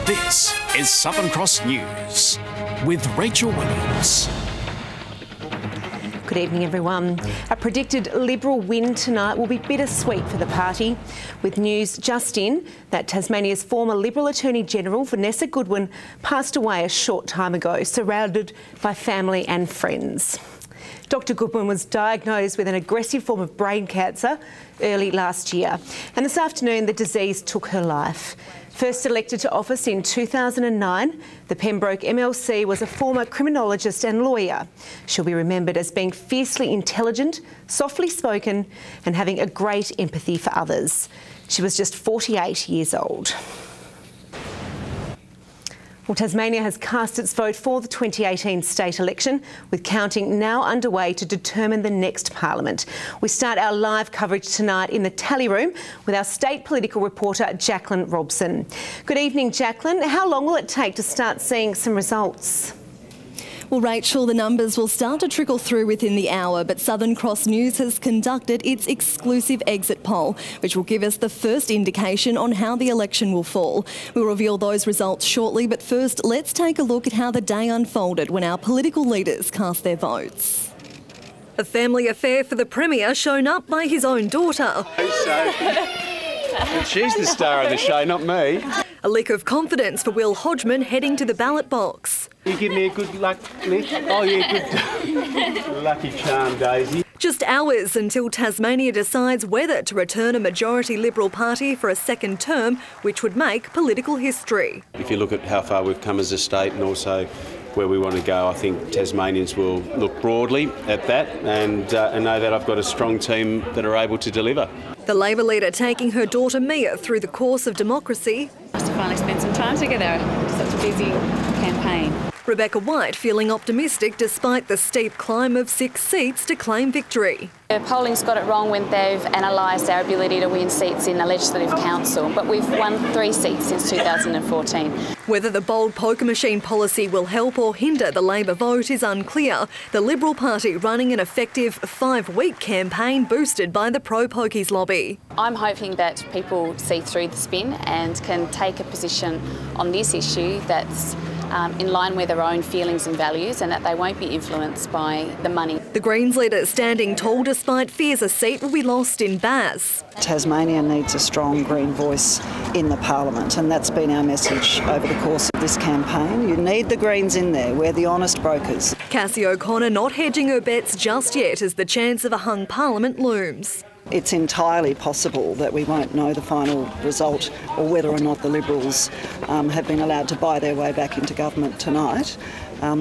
This is Southern Cross News with Rachel Williams. Good evening, everyone. A predicted Liberal win tonight will be bittersweet for the party, with news just in that Tasmania's former Liberal Attorney-General Vanessa Goodwin passed away a short time ago, surrounded by family and friends. Dr Goodwin was diagnosed with an aggressive form of brain cancer early last year, and this afternoon the disease took her life. First elected to office in 2009, the Pembroke MLC was a former criminologist and lawyer. She'll be remembered as being fiercely intelligent, softly spoken and having a great empathy for others. She was just 48 years old. Well, Tasmania has cast its vote for the 2018 state election, with counting now underway to determine the next parliament. We start our live coverage tonight in the tally room with our state political reporter, Jacqueline Robson. Good evening, Jacqueline. How long will it take to start seeing some results? Well, Rachel, the numbers will start to trickle through within the hour, but Southern Cross News has conducted its exclusive exit poll, which will give us the first indication on how the election will fall. We'll reveal those results shortly, but first, let's take a look at how the day unfolded when our political leaders cast their votes. A family affair for the Premier shown up by his own daughter. She's the star of the show, not me. A lick of confidence for Will Hodgman heading to the ballot box. You give me a good luck lick? Oh yeah, good lucky charm, Daisy. Just hours until Tasmania decides whether to return a majority Liberal Party for a second term, which would make political history. If you look at how far we've come as a state and also where we want to go, I think Tasmanians will look broadly at that and know that I've got a strong team that are able to deliver. The Labor leader taking her daughter Mia through the course of democracy. Nice to finally spend some time together. Such a busy campaign. Rebecca White feeling optimistic despite the steep climb of 6 seats to claim victory. The polling's got it wrong when they've analysed our ability to win seats in the Legislative Council, but we've won 3 seats since 2014. Whether the bold poker machine policy will help or hinder the Labor vote is unclear. The Liberal Party running an effective 5-week campaign boosted by the pro-pokies lobby. I'm hoping that people see through the spin and can take a position on this issue that's in line with their own feelings and values, and that they won't be influenced by the money. The Greens leader standing tall despite fears a seat will be lost in Bass. Tasmania needs a strong Green voice in the Parliament, and that's been our message over the course of this campaign. You need the Greens in there. We're the honest brokers. Cassie O'Connor not hedging her bets just yet as the chance of a hung Parliament looms. It's entirely possible that we won't know the final result or whether or not the Liberals have been allowed to buy their way back into government tonight.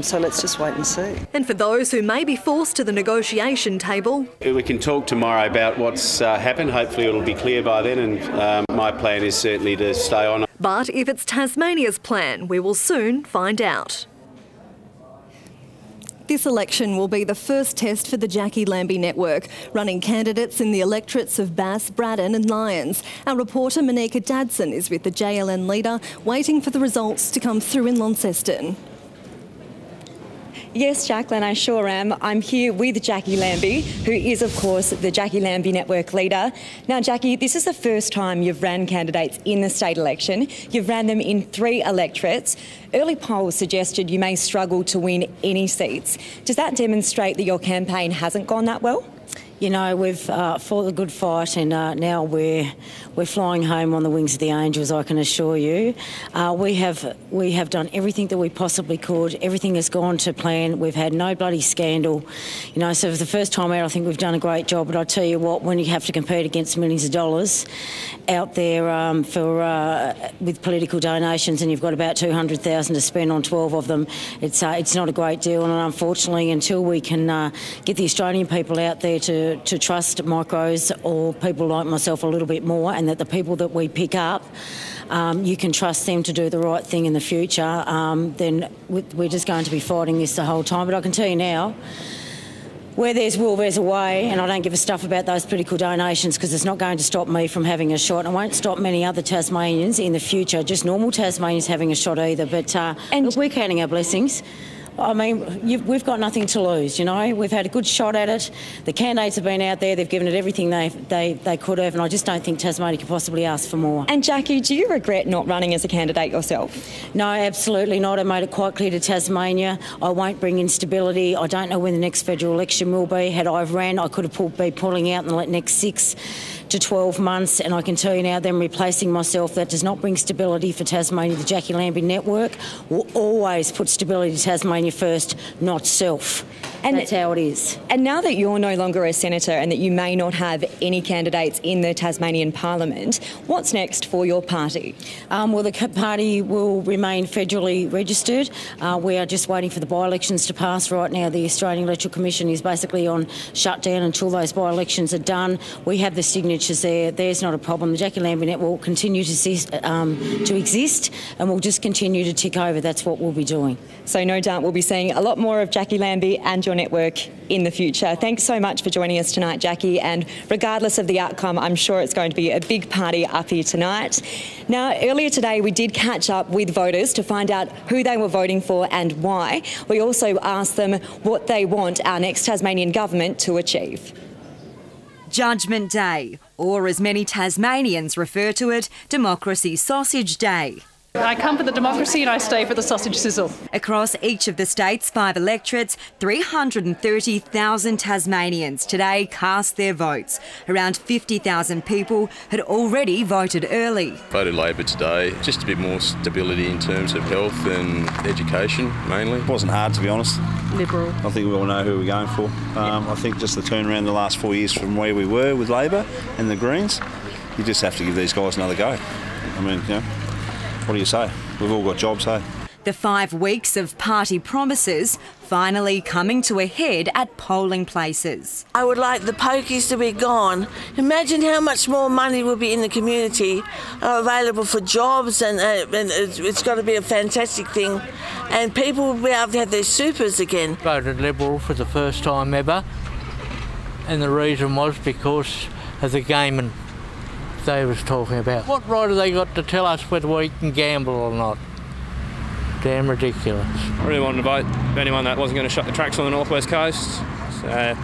So let's just wait and see. And for those who may be forced to the negotiation table, We can talk tomorrow about what's happened. Hopefully it'll be clear by then, and my plan is certainly to stay on. But if it's Tasmania's plan, we will soon find out. This election will be the first test for the Jackie Lambie network, running candidates in the electorates of Bass, Braddon and Lyons. Our reporter Monika Dadson is with the JLN leader, waiting for the results to come through in Launceston. Yes, Jacqueline, I sure am. I'm here with Jackie Lambie, who is, of course, the Jackie Lambie Network leader. Now, Jackie, this is the first time you've ran candidates in the state election. You've ran them in 3 electorates. Early polls suggested you may struggle to win any seats. Does that demonstrate that your campaign hasn't gone that well? You know, we've fought a good fight, and now we're flying home on the wings of the angels, I can assure you. We have done everything that we possibly could. Everything has gone to plan. We've had no bloody scandal. You know, so for the first time out, I think we've done a great job. But I tell you what, when you have to compete against millions of dollars out there with political donations, and you've got about 200,000 to spend on 12 of them, it's not a great deal. And unfortunately, until we can get the Australian people out there to trust micros or people like myself a little bit more, and that the people that we pick up, you can trust them to do the right thing in the future, then we're just going to be fighting this the whole time. But I can tell you now, where there's will, there's a way, and I don't give a stuff about those political donations because it's not going to stop me from having a shot, and it won't stop many other Tasmanians in the future, just normal Tasmanians having a shot either. But look, we're counting our blessings. I mean, we've got nothing to lose, you know. We've had a good shot at it. The candidates have been out there. They've given it everything they could have, and I just don't think Tasmania could possibly ask for more. And Jackie, do you regret not running as a candidate yourself? No, absolutely not. I made it quite clear to Tasmania I won't bring instability. I don't know when the next federal election will be. Had I ran, I could have been pulling out in the next 6 to 12 months, and I can tell you now, them replacing myself, that does not bring stability for Tasmania. The Jackie Lambie network will always put stability to Tasmania first, not self. And that's how it is. And now that you're no longer a senator and that you may not have any candidates in the Tasmanian Parliament, what's next for your party? Well, the party will remain federally registered. We are just waiting for the by-elections to pass right now. The Australian Electoral Commission is basically on shutdown until those by-elections are done. We have the signatures there. There's not a problem. The Jackie Lambie network will continue to exist, and we'll just continue to tick over. That's what we'll be doing. So no doubt we'll be seeing a lot more of Jackie Lambie and your network in the future. Thanks so much for joining us tonight, Jackie, and regardless of the outcome, I'm sure it's going to be a big party up here tonight. Now, earlier today we did catch up with voters to find out who they were voting for and why. We also asked them what they want our next Tasmanian government to achieve. Judgment Day, or as many Tasmanians refer to it, Democracy Sausage Day. I come for the democracy and I stay for the sausage sizzle. Across each of the state's 5 electorates, 330,000 Tasmanians today cast their votes. Around 50,000 people had already voted early. Voted Labor today, just a bit more stability in terms of health and education mainly. It wasn't hard, to be honest. Liberal. I think we all know who we're going for. I think just the turnaround the last 4 years from where we were with Labor and the Greens, you just have to give these guys another go. I mean, you know, what do you say? We've all got jobs, hey? The 5 weeks of party promises finally coming to a head at polling places. I would like the pokies to be gone. Imagine how much more money will be in the community available for jobs, and it's got to be a fantastic thing. And people will be able to have their supers again. Voted Liberal for the first time ever, and the reason was because of the gaming they was talking about. What right have they got to tell us whether we can gamble or not? Damn ridiculous. I really wanted to vote for anyone that wasn't going to shut the tracks on the North West Coast. So I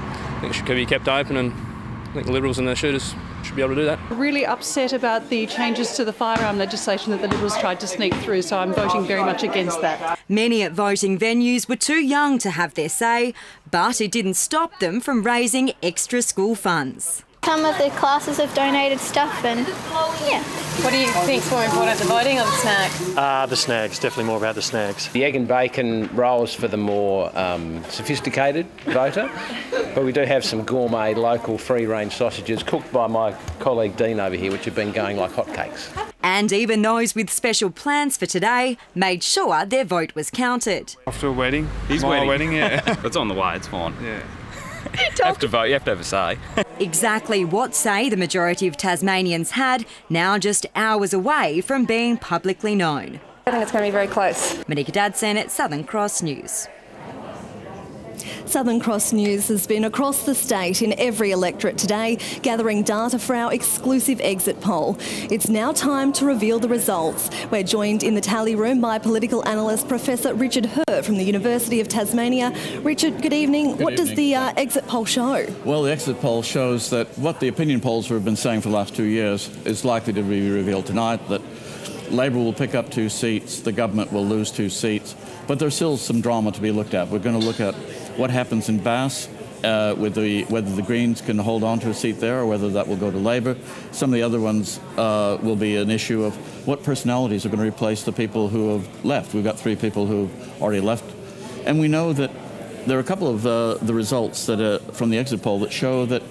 think it should be kept open, and I think the Liberals and the shooters should be able to do that. Really upset about the changes to the firearm legislation that the Liberals tried to sneak through, so I'm voting very much against that. Many at voting venues were too young to have their say, but it didn't stop them from raising extra school funds. Some of the classes have donated stuff, and yeah. What do you think's more important, the voting or the snacks? The snags, definitely more about the snags. The egg and bacon rolls for the more sophisticated voter, but we do have some gourmet local free-range sausages cooked by my colleague Dean over here, which have been going like hotcakes. And even those with special plans for today made sure their vote was counted. After a wedding. His wedding, yeah. It's on the way, it's fine. Yeah. You have to vote, you have to have a say. Exactly what say the majority of Tasmanians had, now just hours away from being publicly known. I think it's going to be very close. Monika Dadson at Southern Cross News. Southern Cross News has been across the state in every electorate today, gathering data for our exclusive exit poll. It's now time to reveal the results. We're joined in the tally room by political analyst Professor Richard Herr from the University of Tasmania. Richard, good evening. What does the exit poll show? Well, the exit poll shows that what the opinion polls have been saying for the last 2 years is likely to be revealed tonight, that Labor will pick up 2 seats, the government will lose 2 seats, but there's still some drama to be looked at. We're going to look at what happens in Bass, whether the Greens can hold on to a seat there or whether that will go to Labor. Some of the other ones will be an issue of what personalities are going to replace the people who have left. We've got 3 people who have already left. And we know that there are a couple of the results that from the exit poll that show that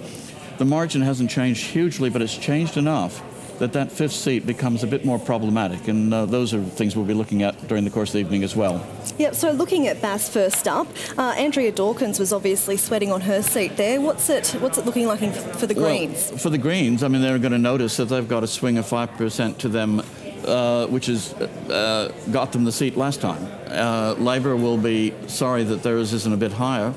the margin hasn't changed hugely, but it's changed enough that 5th seat becomes a bit more problematic, and those are things we'll be looking at during the course of the evening as well. Yep, so looking at Bass first up, Andrea Dawkins was obviously sweating on her seat there. What's it looking like for the Greens? Well, for the Greens, I mean, they're going to notice that they've got a swing of 5% to them, which has got them the seat last time. Labor will be sorry that theirs isn't a bit higher,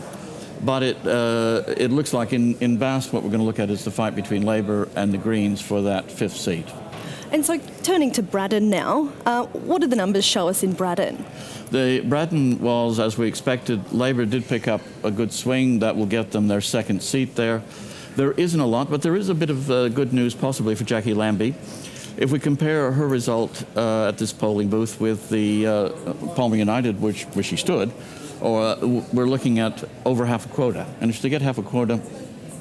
but it looks like in Bass what we're going to look at is the fight between Labor and the Greens for that 5th seat. And so turning to Braddon now, what did the numbers show us in Braddon? Braddon was, as we expected. Labor did pick up a good swing. That will get them their second seat there. There isn't a lot, but there is a bit of good news possibly for Jackie Lambie. If we compare her result at this polling booth with the Palmer United, where she stood, we're looking at over half a quota. And if they get half a quota,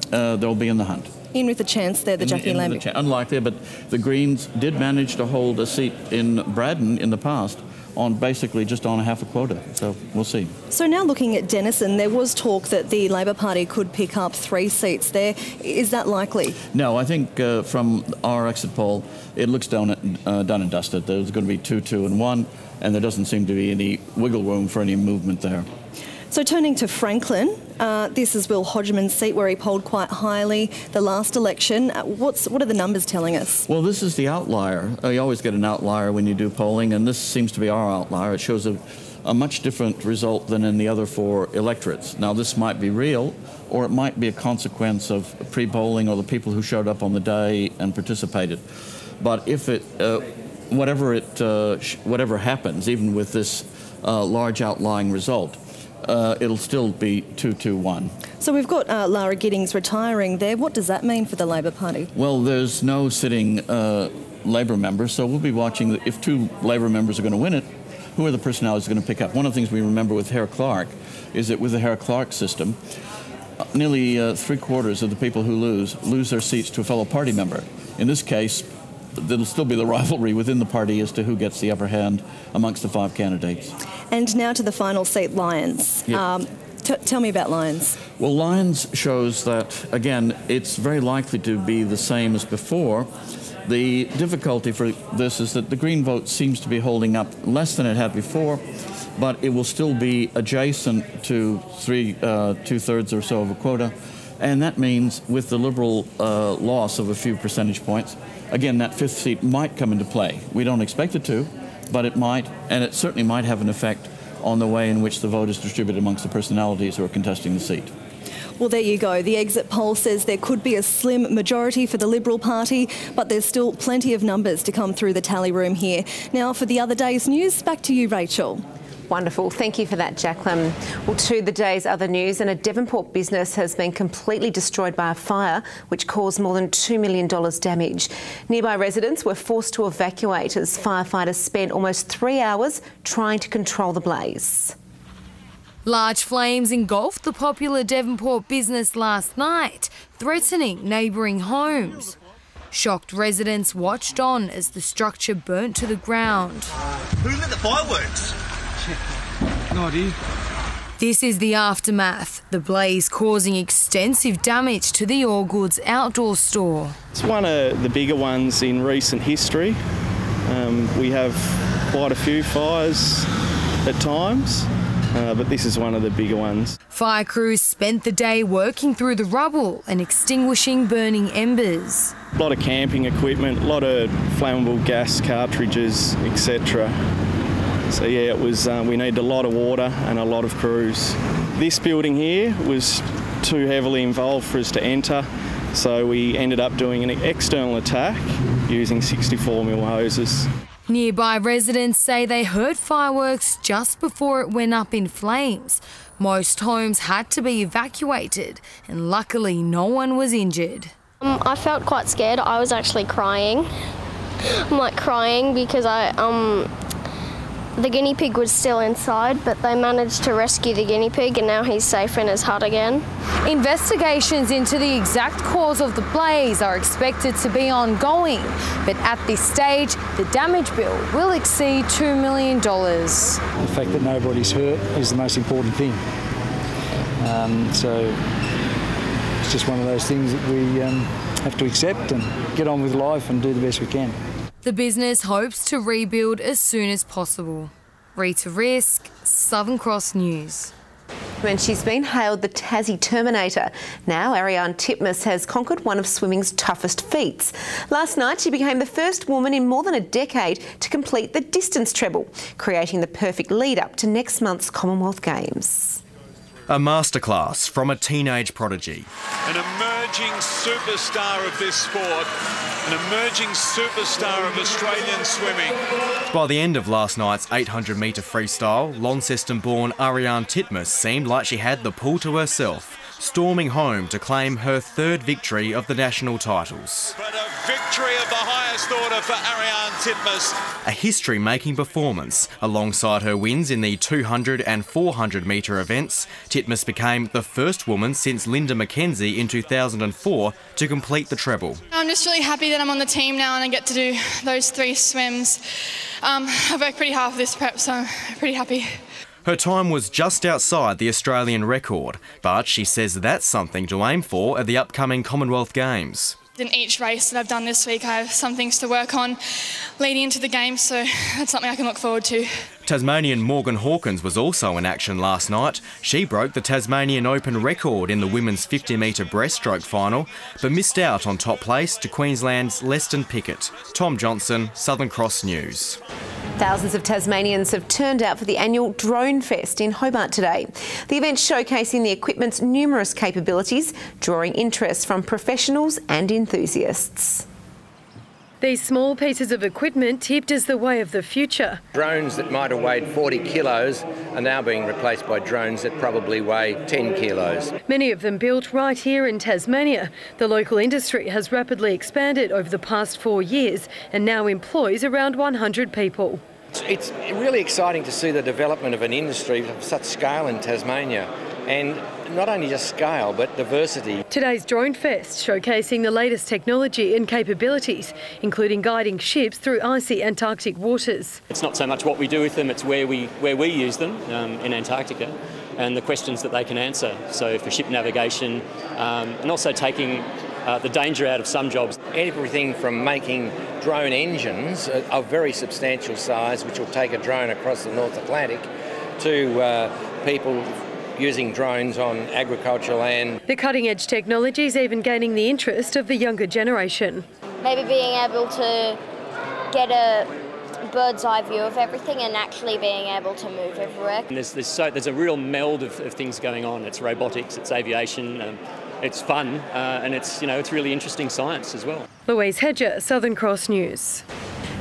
they'll be in the hunt. In with a chance there, the Jackie Lambie. Unlikely, but the Greens did manage to hold a seat in Braddon in the past on basically just on half a quota, so we'll see. So now looking at Denison, there was talk that the Labor Party could pick up 3 seats there. Is that likely? No, I think from our exit poll, it looks done and dusted. There's going to be 2, 2 and 1, and there doesn't seem to be any wiggle room for any movement there. So turning to Franklin, this is Will Hodgman's seat where he polled quite highly the last election. What are the numbers telling us? Well, this is the outlier. You always get an outlier when you do polling, and this seems to be our outlier. It shows a much different result than in the other 4 electorates. Now, this might be real, or it might be a consequence of pre-polling or the people who showed up on the day and participated. But if whatever happens, even with this large outlying result, it'll still be 2-2-1. So we've got Lara Giddings retiring there. What does that mean for the Labor Party? Well, there's no sitting Labor member, so we'll be watching. If 2 Labor members are going to win it, who are the personalities going to pick up? One of the things we remember with Hare-Clark is that with the Hare-Clark system, nearly 3/4 of the people who lose their seats to a fellow party member. In this case, there'll still be the rivalry within the party as to who gets the upper hand amongst the 5 candidates. And now to the final seat, Lyons. Yep. Tell me about Lyons. Well, Lyons shows that, again, it's very likely to be the same as before. The difficulty for this is that the Green vote seems to be holding up less than it had before, but it will still be adjacent to 2/3 or so of a quota. And that means with the Liberal loss of a few percentage points, again, that 5th seat might come into play. We don't expect it to, but it might, and it certainly might have an effect on the way in which the vote is distributed amongst the personalities who are contesting the seat. Well, there you go. The exit poll says there could be a slim majority for the Liberal Party, but there's still plenty of numbers to come through the tally room here. Now, for the other day's news, back to you, Rachel. Wonderful. Thank you for that, Jacqueline. Well, to the day's other news, and a Devonport business has been completely destroyed by a fire which caused more than $2 million damage. Nearby residents were forced to evacuate as firefighters spent almost 3 hours trying to control the blaze. Large flames engulfed the popular Devonport business last night, threatening neighbouring homes. Shocked residents watched on as the structure burnt to the ground. Who lit the fireworks? No idea. This is the aftermath, the blaze causing extensive damage to the All Goods outdoor store. It's one of the bigger ones in recent history. We have quite a few fires at times, but this is one of the bigger ones. Fire crews spent the day working through the rubble and extinguishing burning embers. A lot of camping equipment, a lot of flammable gas cartridges, etc. So yeah, it was. We needed a lot of water and a lot of crews. This building here was too heavily involved for us to enter, so we ended up doing an external attack using 64mm hoses. Nearby residents say they heard fireworks just before it went up in flames. Most homes had to be evacuated, and luckily no one was injured. I felt quite scared. I was actually crying. I'm crying because the guinea pig was still inside, but they managed to rescue the guinea pig and now he's safe in his hut again. Investigations into the exact cause of the blaze are expected to be ongoing, but at this stage, the damage bill will exceed $2 million. The fact that nobody's hurt is the most important thing. So it's just one of those things that we have to accept and get on with life and do the best we can. The business hopes to rebuild as soon as possible. Rita Risk, Southern Cross News. And she's been hailed the Tassie Terminator. Now Ariane Titmus has conquered one of swimming's toughest feats. Last night she became the first woman in more than a decade to complete the distance treble, creating the perfect lead-up to next month's Commonwealth Games. A masterclass from a teenage prodigy. An emerging superstar of this sport. an emerging superstar of Australian swimming. By the end of last night's 800-metre freestyle, Launceston-born Ariane Titmus seemed like she had the pool to herself, storming home to claim her third victory of the national titles. But a victory of the highest order for Ariane Titmus. A history-making performance. Alongside her wins in the 200 and 400-metre events, Titmus became the first woman since Linda McKenzie in 2004 to complete the treble. I'm just really happy that I'm on the team now and I get to do those 3 swims. I've worked pretty hard for this prep, so I'm pretty happy. Her time was just outside the Australian record, but she says that's something to aim for at the upcoming Commonwealth Games. In each race that I've done this week, I have some things to work on leading into the Games, so that's something I can look forward to. Tasmanian Morgan Hawkins was also in action last night. She broke the Tasmanian Open record in the women's 50-metre breaststroke final, but missed out on top place to Queensland's Leston Pickett. Tom Johnson, Southern Cross News. Thousands of Tasmanians have turned out for the annual Drone Fest in Hobart today. The event showcasing the equipment's numerous capabilities, drawing interest from professionals and enthusiasts. These small pieces of equipment tipped as the way of the future. Drones that might have weighed 40 kilos are now being replaced by drones that probably weigh 10 kilos. Many of them built right here in Tasmania. The local industry has rapidly expanded over the past 4 years and now employs around 100 people. It's really exciting to see the development of an industry of such scale in Tasmania, and not only just scale but diversity. Today's Drone Fest showcasing the latest technology and capabilities, including guiding ships through icy Antarctic waters. It's not so much what we do with them, it's where we use them in Antarctica and the questions that they can answer. So for ship navigation and also taking the danger out of some jobs. Everything from making drone engines of very substantial size, which will take a drone across the North Atlantic, to people using drones on agricultural land. The cutting-edge technology is even gaining the interest of the younger generation. Maybe being able to get a bird's eye view of everything and actually being able to move everywhere. And there's a real meld of things going on. It's robotics, it's aviation, it's fun, and it's really interesting science as well. Louise Hedger, Southern Cross News.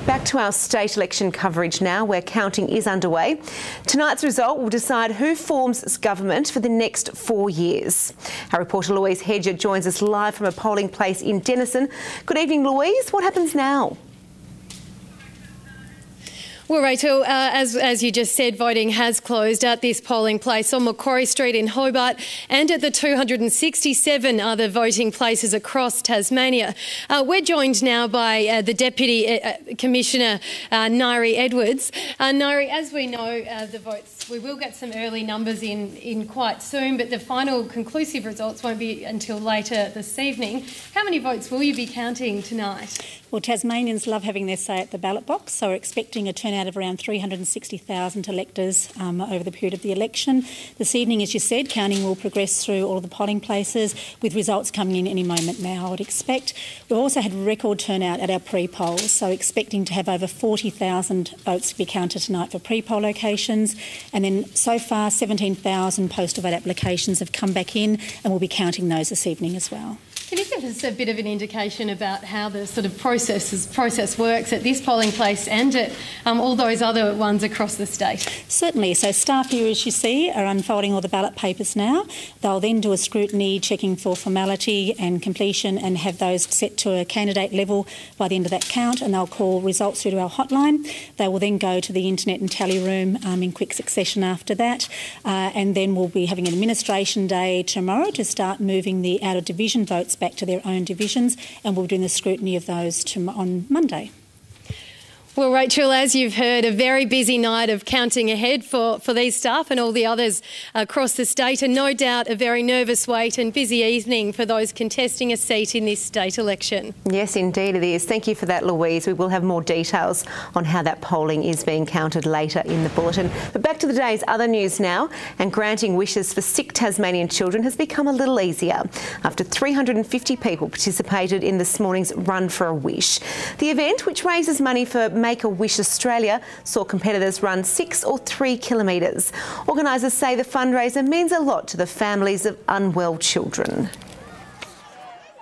Back to our state election coverage now, where counting is underway. Tonight's result will decide who forms government for the next 4 years. Our reporter Louise Hedger joins us live from a polling place in Denison. Good evening, Louise. What happens now? Well, Rachel, as you just said, voting has closed at this polling place on Macquarie Street in Hobart and at the 267 other voting places across Tasmania. We're joined now by the Deputy Commissioner, Nairi Edwards. Nairi, as we know, the votes, we will get some early numbers in quite soon, but the final conclusive results won't be until later this evening. How many votes will you be counting tonight? Well, Tasmanians love having their say at the ballot box, so we're expecting a turnout of around 360,000 electors over the period of the election. This evening, as you said, counting will progress through all of the polling places, with results coming in any moment now, I would expect. We've also had record turnout at our pre-polls, so expecting to have over 40,000 votes to be counted tonight for pre-poll locations. And then so far, 17,000 postal vote applications have come back in, and we'll be counting those this evening as well. Can you give us a bit of an indication about how the sort of process works at this polling place and at all those other ones across the state? Certainly. So staff here, as you see, are unfolding all the ballot papers now. They'll then do a scrutiny, checking for formality and completion, and have those set to a candidate level by the end of that count, and they'll call results through to our hotline. They will then go to the internet and tally room in quick succession after that, and then we'll be having an administration day tomorrow to start moving the out-of-division votes back to their own divisions, and we'll be doing the scrutiny of those on Monday. Well, Rachel, as you've heard, a very busy night of counting ahead for these staff and all the others across the state, and no doubt a very nervous wait and busy evening for those contesting a seat in this state election. Yes, indeed it is. Thank you for that, Louise. We will have more details on how that polling is being counted later in the bulletin. But back to the day's other news now, and granting wishes for sick Tasmanian children has become a little easier after 350 people participated in this morning's Run for a Wish. The event, which raises money for Make-A-Wish Australia, saw competitors run 6 or 3 kilometres. Organisers say the fundraiser means a lot to the families of unwell children.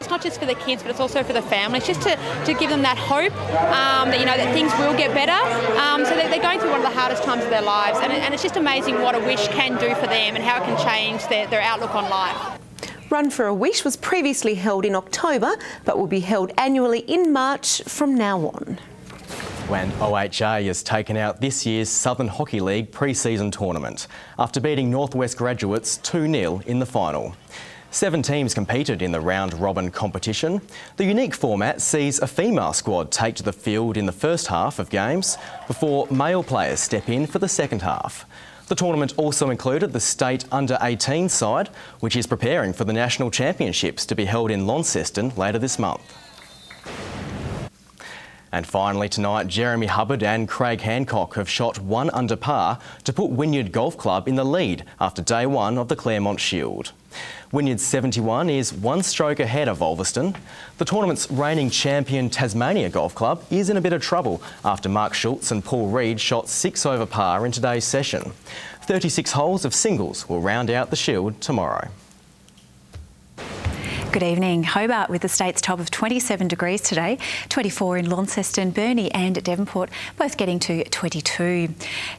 it's not just for the kids, but it's also for the families, just to give them that hope that, you know, that things will get better. So they're going through one of the hardest times of their lives, and it's just amazing what a wish can do for them and how it can change their outlook on life. Run for a Wish was previously held in October, but will be held annually in March from now on. When OHA has taken out this year's Southern Hockey League pre-season tournament after beating Northwest Graduates 2-0 in the final. 7 teams competed in the round-robin competition. The unique format sees a female squad take to the field in the first half of games before male players step in for the second half. The tournament also included the state under-18 side, which is preparing for the National Championships to be held in Launceston later this month. And finally tonight, Jeremy Hubbard and Craig Hancock have shot 1 under par to put Wynyard Golf Club in the lead after day 1 of the Claremont Shield. Wynyard's 71 is 1 stroke ahead of Ulverston. The tournament's reigning champion Tasmania Golf Club is in a bit of trouble after Mark Schultz and Paul Reed shot 6 over par in today's session. 36 holes of singles will round out the Shield tomorrow. Good evening. Hobart with the state's top of 27 degrees today, 24 in Launceston, Burnie and Devonport, both getting to 22.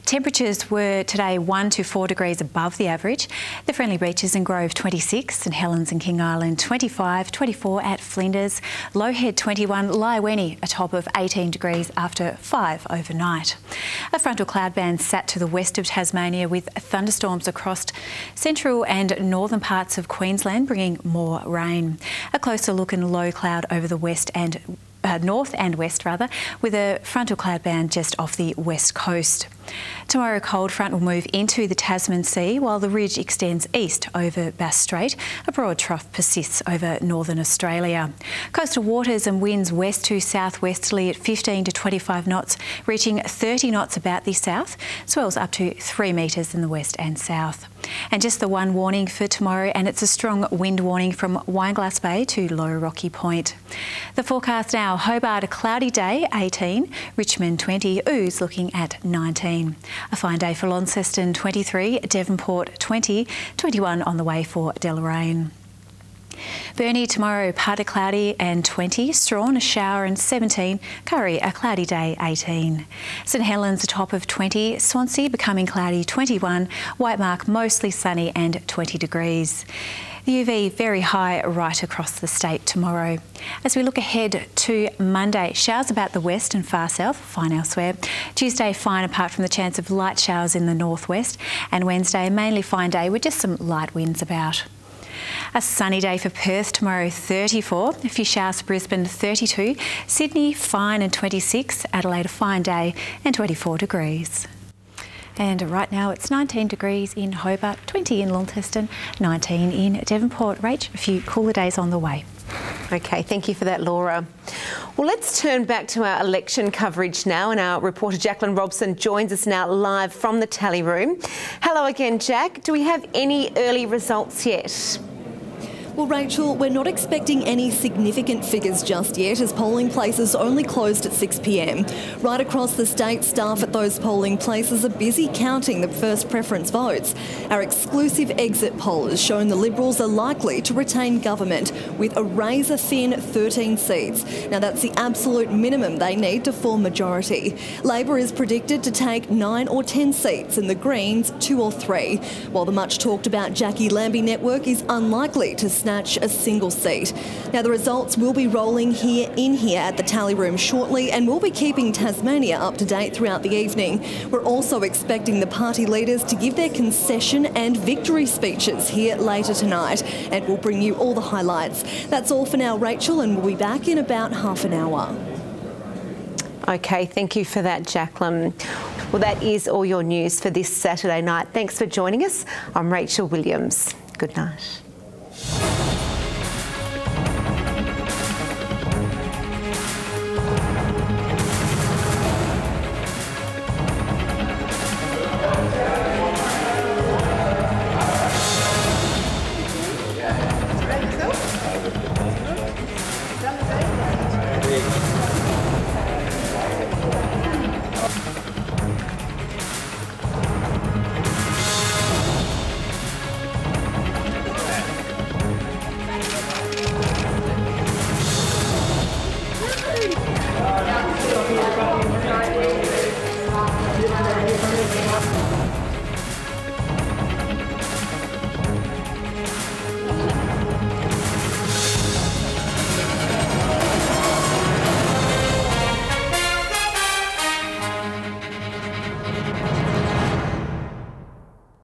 Temperatures were today 1 to 4 degrees above the average. The Friendly Beaches and Grove 26, St Helens and King Island 25, 24 at Flinders, Lowhead 21, Lyweni a top of 18 degrees after 5 overnight. A frontal cloud band sat to the west of Tasmania with thunderstorms across central and northern parts of Queensland, bringing more rain. A closer look and low cloud over the west and north and west with a frontal cloud band just off the west coast. Tomorrow, a cold front will move into the Tasman Sea while the ridge extends east over Bass Strait. A broad trough persists over northern Australia. Coastal waters and winds west to southwesterly at 15 to 25 knots, reaching 30 knots about the south. Swells up to 3 metres in the west and south. And just the one warning for tomorrow, and it's a strong wind warning from Wineglass Bay to Low Rocky Point. The forecast now: Hobart a cloudy day, 18, Richmond 20, Ooze looking at 19. A fine day for Launceston, 23, Devonport 20, 21 on the way for Deloraine. Burnie tomorrow partly cloudy and 20, Strawn a shower and 17, Curry a cloudy day 18. St Helens a top of 20, Swansea becoming cloudy 21, Whitemark mostly sunny and 20 degrees. The UV very high right across the state tomorrow. As we look ahead to Monday, showers about the west and far south, fine elsewhere. Tuesday fine apart from the chance of light showers in the northwest, and Wednesday a mainly fine day with just some light winds about. A sunny day for Perth tomorrow, 34. A few showers for Brisbane, 32. Sydney, fine and 26. Adelaide, a fine day and 24 degrees. And right now it's 19 degrees in Hobart, 20 in Launceston, 19 in Devonport. Rach, a few cooler days on the way. OK, thank you for that, Laura. Well, let's turn back to our election coverage now, and our reporter Jacqueline Robson joins us now live from the tally room. Hello again, Jack. Do we have any early results yet? Well, Rachel, we're not expecting any significant figures just yet, as polling places only closed at 6 p.m. Right across the state, staff at those polling places are busy counting the first preference votes. Our exclusive exit poll has shown the Liberals are likely to retain government with a razor-thin 13 seats. Now, that's the absolute minimum they need to form majority. Labor is predicted to take 9 or 10 seats and the Greens 2 or 3, while the much-talked-about Jackie Lambie network is unlikely to snatch a single seat. Now, the results will be rolling here at the tally room shortly, and we'll be keeping Tasmania up to date throughout the evening. We're also expecting the party leaders to give their concession and victory speeches here later tonight, and we'll bring you all the highlights. That's all for now, Rachel, and we'll be back in about half an hour. OK, thank you for that, Jacqueline. Well, that is all your news for this Saturday night. Thanks for joining us. I'm Rachel Williams. Good night.